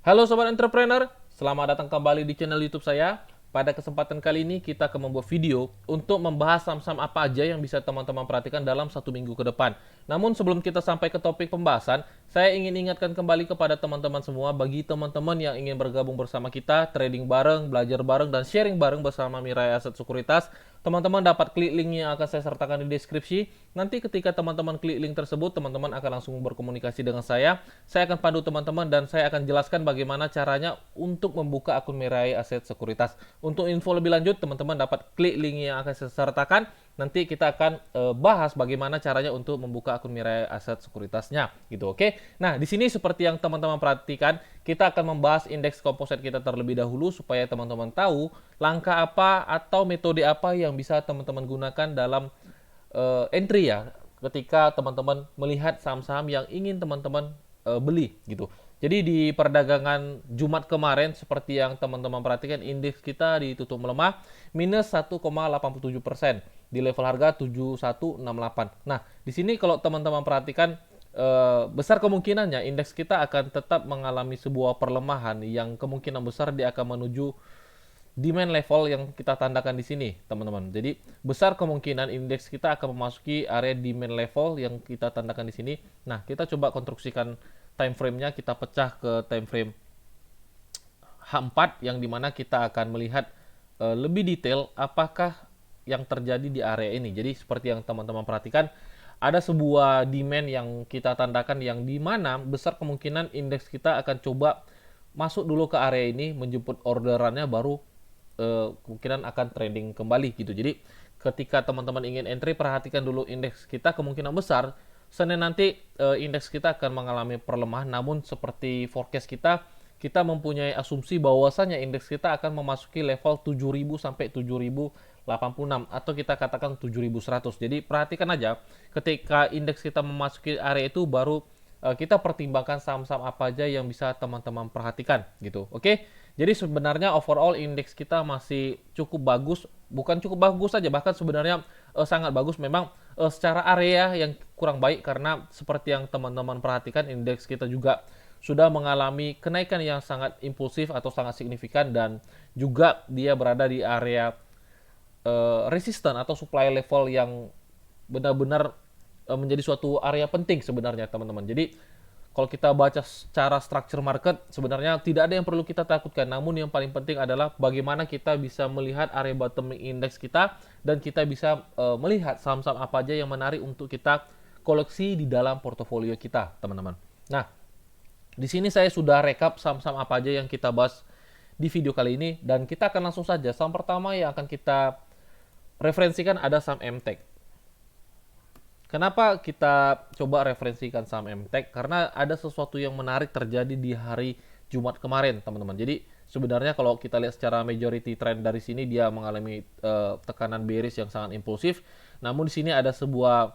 Halo Sobat Entrepreneur, selamat datang kembali di channel YouTube saya. Pada kesempatan kali ini kita akan membuat video untuk membahas saham-saham apa aja yang bisa teman-teman perhatikan dalam 1 minggu ke depan. Namun sebelum kita sampai ke topik pembahasan, saya ingin ingatkan kembali kepada teman-teman semua, bagi teman-teman yang ingin bergabung bersama kita, trading bareng, belajar bareng, dan sharing bareng bersama Mirai Aset Sekuritas, teman-teman dapat klik link yang akan saya sertakan di deskripsi. Nanti ketika teman-teman klik link tersebut, teman-teman akan langsung berkomunikasi dengan saya. Saya akan pandu teman-teman dan saya akan jelaskan bagaimana caranya untuk membuka akun Mirai Aset Sekuritas. Untuk info lebih lanjut, teman-teman dapat klik link yang akan saya sertakan. Nanti kita akan bahas bagaimana caranya untuk membuka akun Mirai Aset Sekuritasnya, gitu. Oke. Nah, di sini seperti yang teman-teman perhatikan, kita akan membahas indeks komposit kita terlebih dahulu supaya teman-teman tahu langkah apa atau metode apa yang bisa teman-teman gunakan dalam entry ya, ketika teman-teman melihat saham-saham yang ingin teman-teman beli gitu. Jadi di perdagangan Jumat kemarin seperti yang teman-teman perhatikan, indeks kita ditutup melemah minus 1,87% di level harga 7168. Nah, di sini kalau teman-teman perhatikan, besar kemungkinannya indeks kita akan tetap mengalami sebuah perlemahan yang kemungkinan besar dia akan menuju demand level yang kita tandakan di sini, teman-teman. Jadi, besar kemungkinan indeks kita akan memasuki area demand level yang kita tandakan di sini. Nah, kita coba konstruksikan time frame-nya, kita pecah ke time frame H4 yang dimana kita akan melihat lebih detail apakah yang terjadi di area ini. Jadi, seperti yang teman-teman perhatikan, ada sebuah demand yang kita tandakan yang dimana besar kemungkinan indeks kita akan coba masuk dulu ke area ini, menjemput orderannya, baru kemungkinan akan trending kembali gitu. Jadi ketika teman-teman ingin entry, perhatikan dulu indeks kita, kemungkinan besar Senin nanti indeks kita akan mengalami perlemahan. Namun seperti forecast kita mempunyai asumsi bahwasanya indeks kita akan memasuki level 7000 sampai 7086 atau kita katakan 7100. Jadi perhatikan aja, ketika indeks kita memasuki area itu baru kita pertimbangkan saham-saham apa aja yang bisa teman-teman perhatikan gitu. Oke. Jadi sebenarnya overall indeks kita masih cukup bagus, bukan cukup bagus saja, bahkan sebenarnya sangat bagus. Memang secara area yang kurang baik karena seperti yang teman-teman perhatikan, indeks kita juga sudah mengalami kenaikan yang sangat impulsif atau sangat signifikan, dan juga dia berada di area resisten atau supply level yang benar-benar menjadi suatu area penting sebenarnya, teman-teman. Jadi kalau kita baca secara structure market, sebenarnya tidak ada yang perlu kita takutkan. Namun yang paling penting adalah bagaimana kita bisa melihat area bottoming index kita, dan kita bisa melihat saham-saham apa aja yang menarik untuk kita koleksi di dalam portofolio kita, teman-teman. Nah, di sini saya sudah rekap saham-saham apa aja yang kita bahas di video kali ini, dan kita akan langsung saja. Saham pertama yang akan kita referensikan ada saham MTech. Kenapa kita coba referensikan saham MTech? Karena ada sesuatu yang menarik terjadi di hari Jumat kemarin, teman-teman. Jadi sebenarnya kalau kita lihat secara majority trend dari sini, dia mengalami tekanan bearish yang sangat impulsif. Namun di sini ada sebuah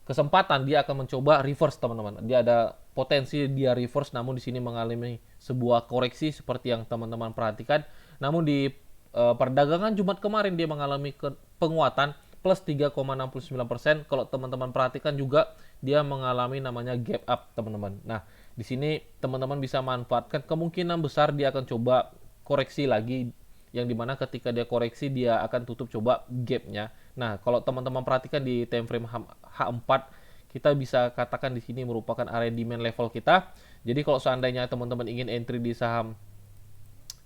kesempatan dia akan mencoba reverse, teman-teman. Dia ada potensi dia reverse, namun di sini mengalami sebuah koreksi seperti yang teman-teman perhatikan. Namun di perdagangan Jumat kemarin dia mengalami penguatan plus 3,69%. Kalau teman-teman perhatikan juga dia mengalami namanya gap up, teman-teman. Nah, di sini teman-teman bisa manfaatkan, kemungkinan besar dia akan coba koreksi lagi, yang dimana ketika dia koreksi dia akan tutup coba gapnya. Nah, kalau teman-teman perhatikan di time frame H4, kita bisa katakan di sini merupakan area demand level kita. Jadi kalau seandainya teman-teman ingin entry di saham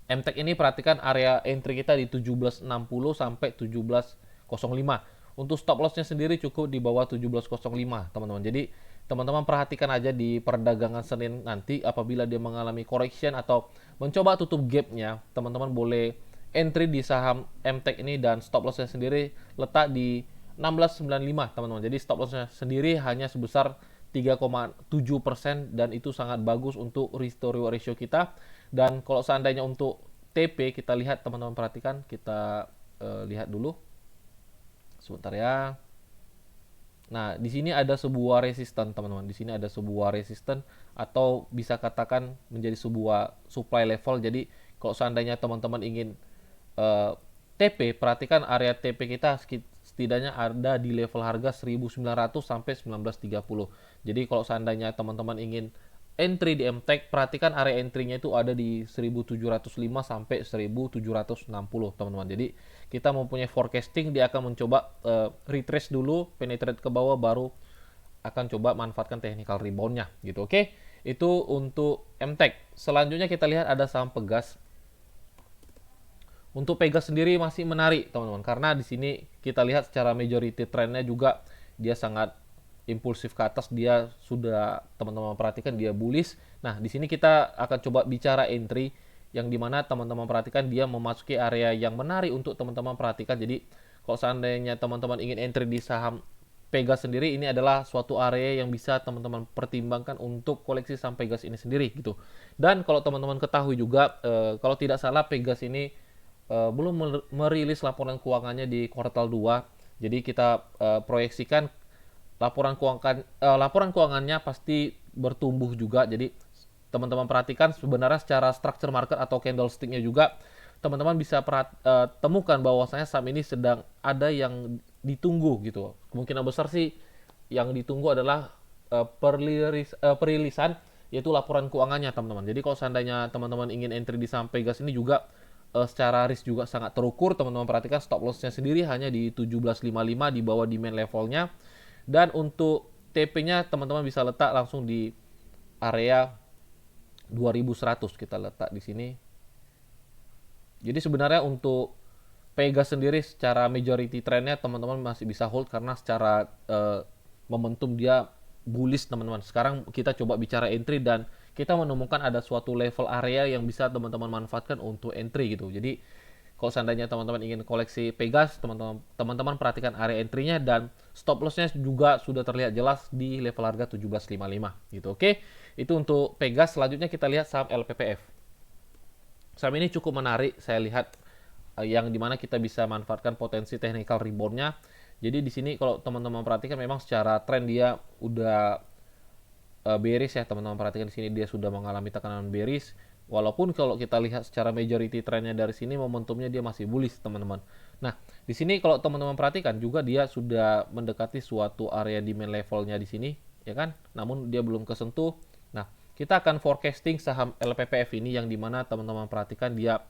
MTech ini, perhatikan area entry kita di 1760 sampai 1705. Untuk stop lossnya sendiri cukup di bawah 1705, teman-teman. Jadi teman-teman perhatikan aja di perdagangan Senin nanti, apabila dia mengalami correction atau mencoba tutup gapnya, teman-teman boleh entry di saham MTech ini, dan stop lossnya sendiri letak di 1695, teman-teman. Jadi stop lossnya sendiri hanya sebesar 3,7%, dan itu sangat bagus untuk risk to reward ratio kita. Dan kalau seandainya untuk TP kita lihat, teman-teman perhatikan, kita lihat dulu sebentar ya. Nah, di sini ada sebuah resisten, teman-teman. Di sini ada sebuah resisten, atau bisa katakan menjadi sebuah supply level. Jadi kalau seandainya teman-teman ingin TP, perhatikan area TP kita setidaknya ada di level harga 1900 sampai 1930. Jadi kalau seandainya teman-teman ingin entry di MTech, perhatikan area entry-nya itu ada di 1705 sampai 1760, teman-teman. Jadi kita mempunyai forecasting, dia akan mencoba retrace dulu, penetrate ke bawah, baru akan coba manfaatkan technical rebound-nya gitu. Oke. Itu untuk MTech. Selanjutnya kita lihat ada saham Pegas. Untuk Pegas sendiri masih menarik, teman-teman, karena di sini kita lihat secara majority trendnya juga dia sangat impulsif ke atas, dia sudah teman-teman perhatikan dia bullish. Nah, di sini kita akan coba bicara entry yang dimana teman-teman perhatikan dia memasuki area yang menarik untuk teman-teman perhatikan. Jadi kalau seandainya teman-teman ingin entry di saham Pegas sendiri, ini adalah suatu area yang bisa teman-teman pertimbangkan untuk koleksi saham Pegas ini sendiri gitu. Dan kalau teman-teman ketahui juga, kalau tidak salah Pegas ini belum merilis laporan keuangannya di kuartal 2. Jadi kita proyeksikan laporan keuangannya pasti bertumbuh juga. Jadi teman-teman perhatikan sebenarnya secara structure market atau candlestick-nya juga teman-teman bisa temukan bahwasanya saham ini sedang ada yang ditunggu gitu. Kemungkinan besar sih yang ditunggu adalah perilisan, yaitu laporan keuangannya, teman-teman. Jadi kalau seandainya teman-teman ingin entry di saham Pegas ini juga secara risk juga sangat terukur, teman-teman perhatikan stop loss-nya sendiri hanya di 17.55 di bawah demand levelnya. Dan untuk TP-nya teman-teman bisa letak langsung di area 2100, kita letak di sini. Jadi sebenarnya untuk Pegas sendiri secara majority trendnya teman-teman masih bisa hold karena secara momentum dia bullish, teman-teman. Sekarang kita coba bicara entry dan kita menemukan ada suatu level area yang bisa teman-teman manfaatkan untuk entry gitu. Jadi kalau seandainya teman-teman ingin koleksi Pegas, teman-teman perhatikan area entry-nya dan stop loss-nya juga sudah terlihat jelas di level harga 17.55 gitu. Oke. Itu untuk Pegas. Selanjutnya kita lihat saham LPPF. Saham ini cukup menarik, saya lihat yang dimana kita bisa manfaatkan potensi technical rebound-nya. Jadi di sini kalau teman-teman perhatikan memang secara tren dia udah bearish ya, teman-teman perhatikan di sini dia sudah mengalami tekanan bearish. Walaupun kalau kita lihat secara majority trendnya dari sini momentumnya dia masih bullish, teman-teman. Nah, di sini kalau teman-teman perhatikan juga dia sudah mendekati suatu area demand levelnya di sini, ya kan? Namun dia belum kesentuh. Nah, kita akan forecasting saham LPPF ini yang dimana teman-teman perhatikan dia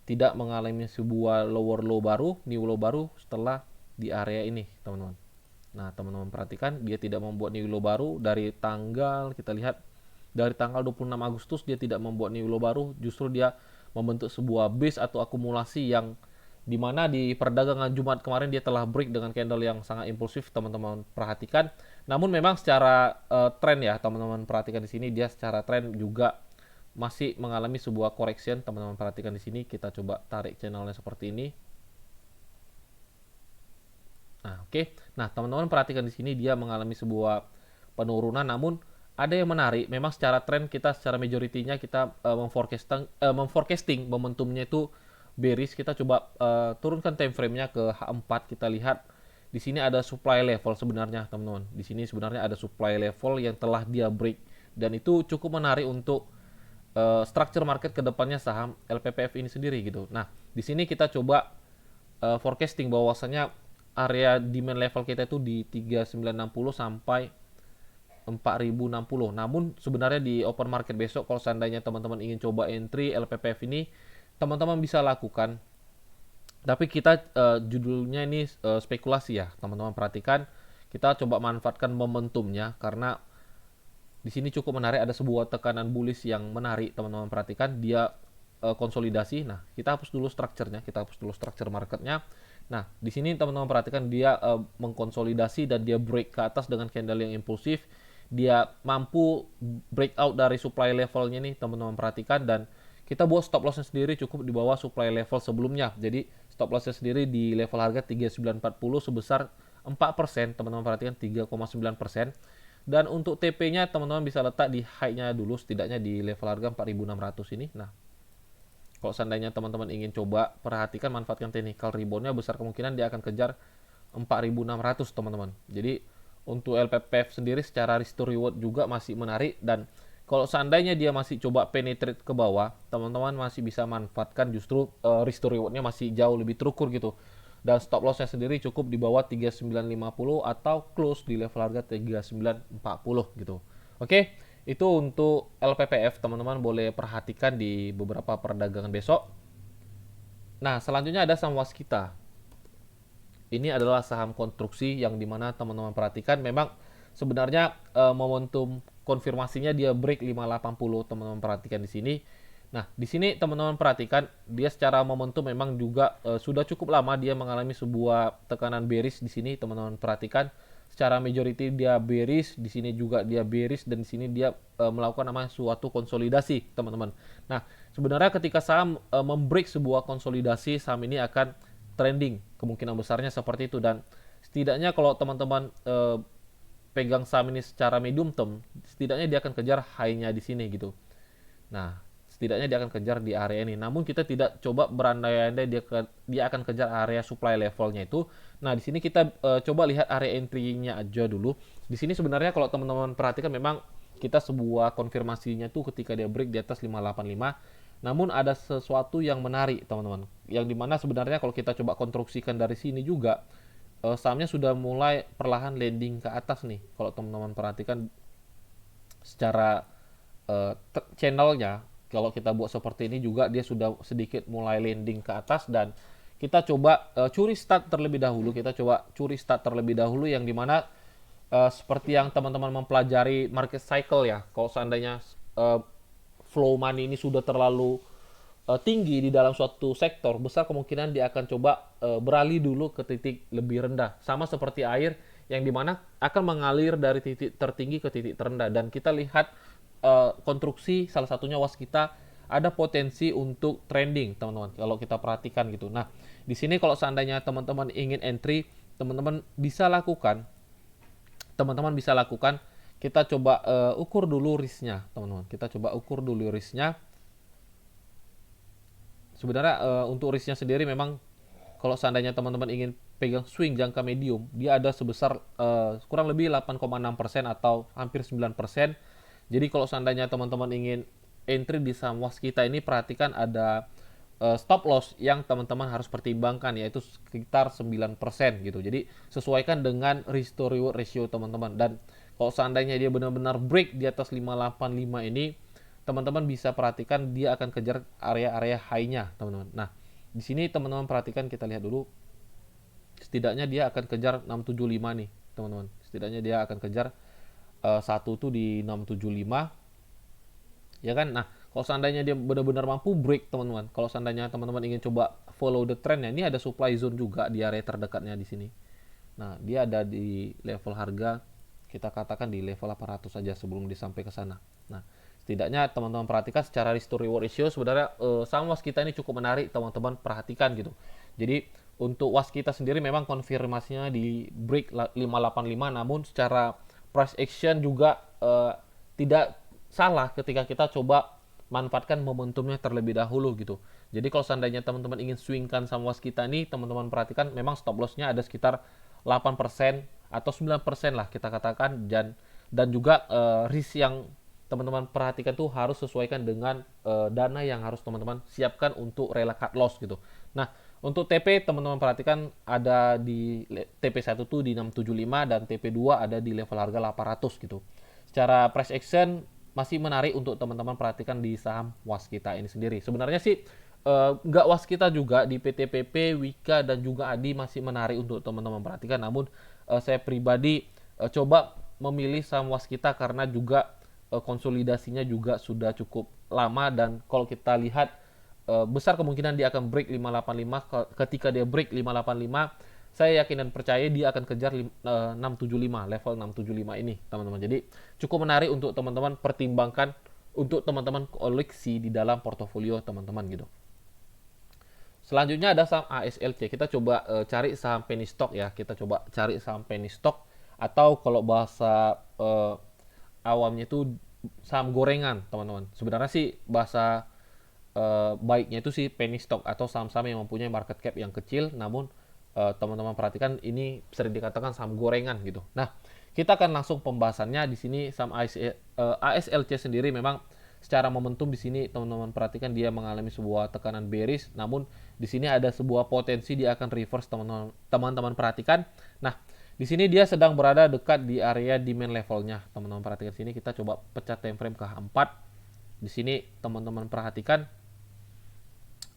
tidak mengalami sebuah lower low baru, new low baru setelah di area ini, teman-teman. Nah, teman-teman perhatikan dia tidak membuat new low baru dari tanggal, kita lihat dari tanggal 26 Agustus dia tidak membuat new low baru, justru dia membentuk sebuah base atau akumulasi yang dimana di perdagangan Jumat kemarin dia telah break dengan candle yang sangat impulsif, teman-teman perhatikan. Namun memang secara tren ya, teman-teman perhatikan di sini dia secara tren juga masih mengalami sebuah correction, teman-teman perhatikan di sini. Kita coba tarik channelnya seperti ini. Nah, oke. Nah, teman-teman perhatikan di sini dia mengalami sebuah penurunan, namun ada yang menarik. Memang secara tren kita secara majority-nya kita memforecasting momentumnya itu bearish. Kita coba turunkan time frame-nya ke H4. Kita lihat di sini ada supply level sebenarnya, teman-teman. Di sini sebenarnya ada supply level yang telah dia break dan itu cukup menarik untuk structure market kedepannya saham LPPF ini sendiri gitu. Nah, di sini kita coba forecasting bahwasanya area demand level kita itu di 3960 sampai 4060. Namun sebenarnya di open market besok kalau seandainya teman-teman ingin coba entry LPPF ini, teman-teman bisa lakukan. Tapi kita judulnya ini spekulasi ya, teman-teman perhatikan. Kita coba manfaatkan momentumnya karena di sini cukup menarik, ada sebuah tekanan bullish yang menarik, teman-teman perhatikan dia konsolidasi. Nah, kita hapus dulu strukturnya, kita hapus dulu struktur marketnya. Nah, di sini teman-teman perhatikan dia mengkonsolidasi dan dia break ke atas dengan candle yang impulsif. Dia mampu breakout dari supply levelnya nih, teman-teman perhatikan, dan kita buat stop lossnya sendiri cukup di bawah supply level sebelumnya. Jadi stop lossnya sendiri di level harga 3940 sebesar 4%, teman-teman perhatikan 3,9%. Dan untuk TP-nya teman-teman bisa letak di high-nya dulu, setidaknya di level harga 4.600 ini. Nah, kalau seandainya teman-teman ingin coba perhatikan manfaatkan technical rebound-nya, besar kemungkinan dia akan kejar 4.600, teman-teman. Jadi untuk LPPF sendiri secara risk to reward juga masih menarik, dan kalau seandainya dia masih coba penetrate ke bawah, teman-teman masih bisa manfaatkan justru risk to reward-nya masih jauh lebih terukur gitu. Dan stop loss-nya sendiri cukup di bawah 3950 atau close di level harga 3940 gitu. Oke, Itu untuk LPPF, teman-teman boleh perhatikan di beberapa perdagangan besok. Nah, selanjutnya ada saham Waskita. Ini adalah saham konstruksi yang dimana teman-teman perhatikan memang sebenarnya momentum konfirmasinya dia break 580, teman-teman perhatikan di sini. Nah, di sini teman-teman perhatikan dia secara momentum memang juga sudah cukup lama dia mengalami sebuah tekanan bearish di sini, teman-teman perhatikan. Secara majority dia bearish, di sini juga dia bearish, dan di sini dia melakukan namanya suatu konsolidasi, teman-teman. Nah, sebenarnya ketika saham membreak sebuah konsolidasi, saham ini akan trending, kemungkinan besarnya seperti itu. Dan setidaknya kalau teman-teman pegang saham ini secara medium term, setidaknya dia akan kejar high-nya di sini gitu. Nah, setidaknya dia akan kejar di area ini. Namun kita tidak coba berandai-andai dia akan kejar area supply levelnya itu. Nah, di sini kita coba lihat area entry-nya aja dulu. Di sini sebenarnya kalau teman-teman perhatikan memang kita sebuah konfirmasinya tuh ketika dia break di atas 585. Namun ada sesuatu yang menarik, teman-teman. Yang dimana sebenarnya kalau kita coba konstruksikan dari sini juga, sahamnya sudah mulai perlahan landing ke atas nih. Kalau teman-teman perhatikan secara channelnya, kalau kita buat seperti ini juga dia sudah sedikit mulai landing ke atas. Dan kita coba curi start terlebih dahulu. Kita coba curi start terlebih dahulu yang dimana seperti yang teman-teman mempelajari market cycle ya. Kalau seandainya flow money ini sudah terlalu tinggi di dalam suatu sektor, besar kemungkinan dia akan coba beralih dulu ke titik lebih rendah. Sama seperti air yang dimana akan mengalir dari titik tertinggi ke titik terendah. Dan kita lihat konstruksi salah satunya Waskita ada potensi untuk trending, teman-teman. Kalau kita perhatikan gitu. Nah, di sini kalau seandainya teman-teman ingin entry, teman-teman bisa lakukan. Kita coba ukur dulu risknya, teman-teman. Kita coba ukur dulu risknya. Sebenarnya untuk risknya sendiri memang kalau seandainya teman-teman ingin pegang swing jangka medium, dia ada sebesar kurang lebih 8,6% atau hampir 9%. Jadi kalau seandainya teman-teman ingin entry di saham Waskita ini, perhatikan ada stop loss yang teman-teman harus pertimbangkan, yaitu sekitar 9% gitu. Jadi sesuaikan dengan risk to reward ratio teman-teman. Dan kalau seandainya dia benar-benar break di atas 585 ini, teman-teman bisa perhatikan dia akan kejar area-area high-nya, teman-teman. Nah, di sini teman-teman perhatikan, kita lihat dulu. Setidaknya dia akan kejar 675 nih, teman-teman. Setidaknya dia akan kejar satu tuh di 675. Ya kan? Nah, kalau seandainya dia benar-benar mampu break, teman-teman. Kalau seandainya teman-teman ingin coba follow the trend ya, ini ada supply zone juga di area terdekatnya di sini. Nah, dia ada di level harga, kita katakan di level 800 saja sebelum disampai ke sana. Nah, setidaknya teman-teman perhatikan secara risk to reward ratio sebenarnya saham Waskita ini cukup menarik, teman-teman perhatikan gitu. Jadi untuk Waskita sendiri memang konfirmasinya di break 585, namun secara price action juga tidak salah ketika kita coba manfaatkan momentumnya terlebih dahulu gitu. Jadi kalau seandainya teman-teman ingin swingkan saham Waskita ini, teman-teman perhatikan memang stop loss-nya ada sekitar 8% atau 9% lah kita katakan. Dan juga risk yang teman-teman perhatikan tuh harus sesuaikan dengan dana yang harus teman-teman siapkan untuk rela cut loss gitu. Nah, untuk TP teman-teman perhatikan ada di TP1 tuh di 675 dan TP2 ada di level harga 800 gitu. Secara price action masih menarik untuk teman-teman perhatikan di saham Waskita ini sendiri. Sebenarnya sih nggak Waskita juga, di PTPP, Wika dan juga Adi masih menarik untuk teman-teman perhatikan. Namun saya pribadi coba memilih saham Waskita karena juga konsolidasinya juga sudah cukup lama. Dan kalau kita lihat besar kemungkinan dia akan break 585. Ketika dia break 585, saya yakin dan percaya dia akan kejar 675, level 675 ini, teman-teman. Jadi cukup menarik untuk teman-teman pertimbangkan untuk teman-teman koleksi di dalam portofolio teman-teman gitu. Selanjutnya ada saham ASLC. Kita coba cari saham penny stock ya. Kita coba cari saham penny stock, atau kalau bahasa awamnya itu saham gorengan, teman-teman. Sebenarnya sih bahasa baiknya itu sih penny stock atau saham-saham yang mempunyai market cap yang kecil, namun teman-teman perhatikan ini sering dikatakan saham gorengan gitu. Nah, kita akan langsung pembahasannya di sini. Saham ASLC sendiri memang secara momentum di sini teman-teman perhatikan dia mengalami sebuah tekanan bearish, namun di sini ada sebuah potensi dia akan reverse, teman-teman perhatikan. Nah, Di sini dia sedang berada dekat di area demand levelnya. Teman-teman perhatikan sini, kita coba pecah time frame ke H4. Di sini teman-teman perhatikan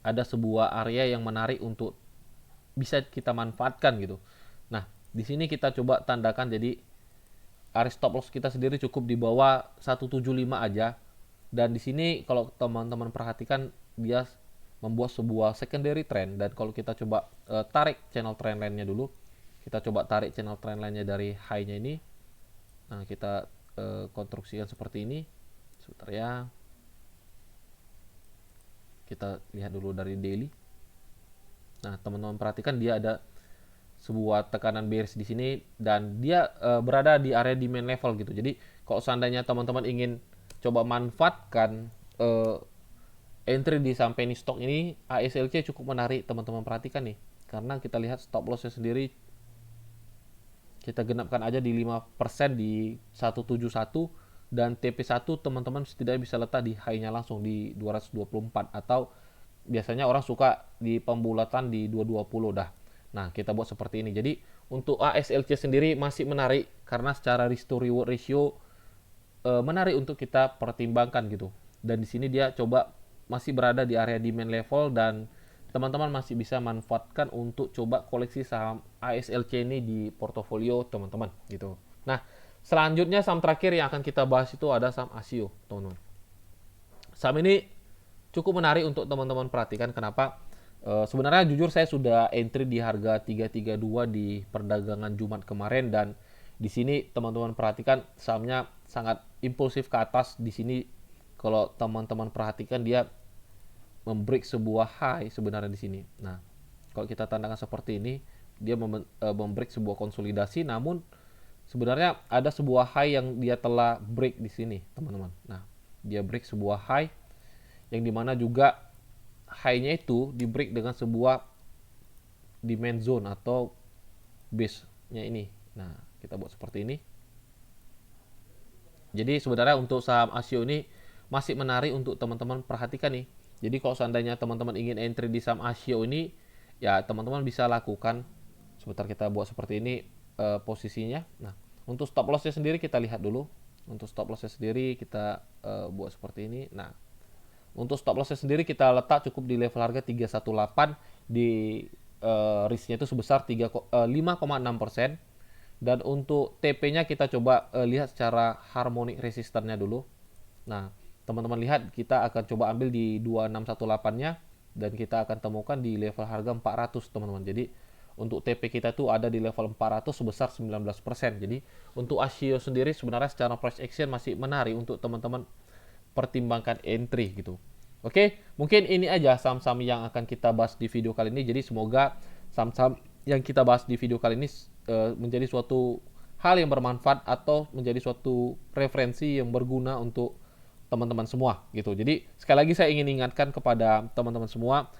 ada sebuah area yang menarik untuk bisa kita manfaatkan gitu. Nah, di sini kita coba tandakan, jadi area stop loss kita sendiri cukup di bawah 175 aja. Dan di sini kalau teman-teman perhatikan dia membuat sebuah secondary trend, dan kalau kita coba tarik channel trend line-nya dulu. Kita coba tarik channel trend line-nya dari high-nya ini. Nah, kita konstruksikan seperti ini. Sebentar ya. Kita lihat dulu dari daily. Nah, teman-teman perhatikan dia ada sebuah tekanan bearish di sini, dan dia berada di area demand level gitu. Jadi, kalau seandainya teman-teman ingin coba manfaatkan entry di saham penny stock ini, ASLC cukup menarik, teman-teman perhatikan nih. Karena kita lihat stop loss-nya sendiri kita genapkan aja di 5% di 171, dan TP1 teman-teman setidaknya bisa letak di high-nya langsung di 224, atau biasanya orang suka di pembulatan di 220 dah. Nah, kita buat seperti ini. Jadi untuk ASLC sendiri masih menarik karena secara risk to reward ratio menarik untuk kita pertimbangkan gitu. Dan di sini dia coba masih berada di area demand level, dan teman-teman masih bisa manfaatkan untuk coba koleksi saham ASLC ini di portofolio teman-teman gitu. Nah, selanjutnya saham terakhir yang akan kita bahas itu ada saham ASIO, teman-teman. Saham ini cukup menarik untuk teman-teman perhatikan. Kenapa? Sebenarnya jujur saya sudah entry di harga 332 di perdagangan Jumat kemarin, dan di sini teman-teman perhatikan sahamnya sangat impulsif ke atas. Di sini kalau teman-teman perhatikan dia membreak sebuah high sebenarnya di sini. Nah, kalau kita tandakan seperti ini, dia membreak sebuah konsolidasi, namun sebenarnya ada sebuah high yang dia telah break di sini, teman-teman. Nah, dia break sebuah high yang dimana juga high-nya itu di break dengan sebuah demand zone atau base-nya ini. Nah, kita buat seperti ini. Jadi sebenarnya untuk saham ASIO ini masih menarik untuk teman-teman perhatikan nih. Jadi kalau seandainya teman-teman ingin entry di saham ASIO ini, ya teman-teman bisa lakukan. Sebentar kita buat seperti ini posisinya. Nah, untuk stop loss-nya sendiri kita lihat dulu. Untuk stop loss-nya sendiri kita buat seperti ini. Nah, untuk stop loss-nya sendiri kita letak cukup di level harga 318, di risk-nya itu sebesar 5,6%. Dan untuk TP-nya kita coba lihat secara harmonic resistance-nya dulu. Nah, teman-teman lihat kita akan coba ambil di 2618-nya, dan kita akan temukan di level harga 400, teman-teman. Jadi untuk TP kita itu ada di level 400 sebesar 19%. Jadi untuk ASIO sendiri sebenarnya secara price action masih menarik untuk teman-teman pertimbangkan entry gitu. Oke, mungkin ini aja saham-saham yang akan kita bahas di video kali ini. Jadi semoga saham-saham yang kita bahas di video kali ini menjadi suatu hal yang bermanfaat atau menjadi suatu referensi yang berguna untuk teman-teman semua gitu. Jadi sekali lagi saya ingin ingatkan kepada teman-teman semua,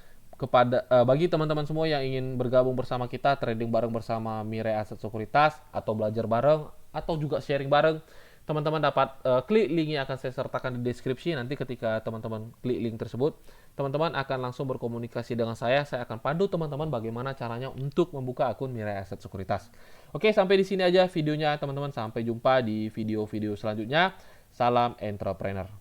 bagi teman-teman semua yang ingin bergabung bersama kita, trading bareng bersama Mirai Aset Sekuritas, atau belajar bareng, atau juga sharing bareng, teman-teman dapat klik link yang akan saya sertakan di deskripsi. Nanti ketika teman-teman klik link tersebut, teman-teman akan langsung berkomunikasi dengan saya. Saya akan pandu teman-teman bagaimana caranya untuk membuka akun Mirai Aset Sekuritas. Oke, sampai di sini aja videonya teman-teman. Sampai jumpa di video-video selanjutnya. Salam entrepreneur.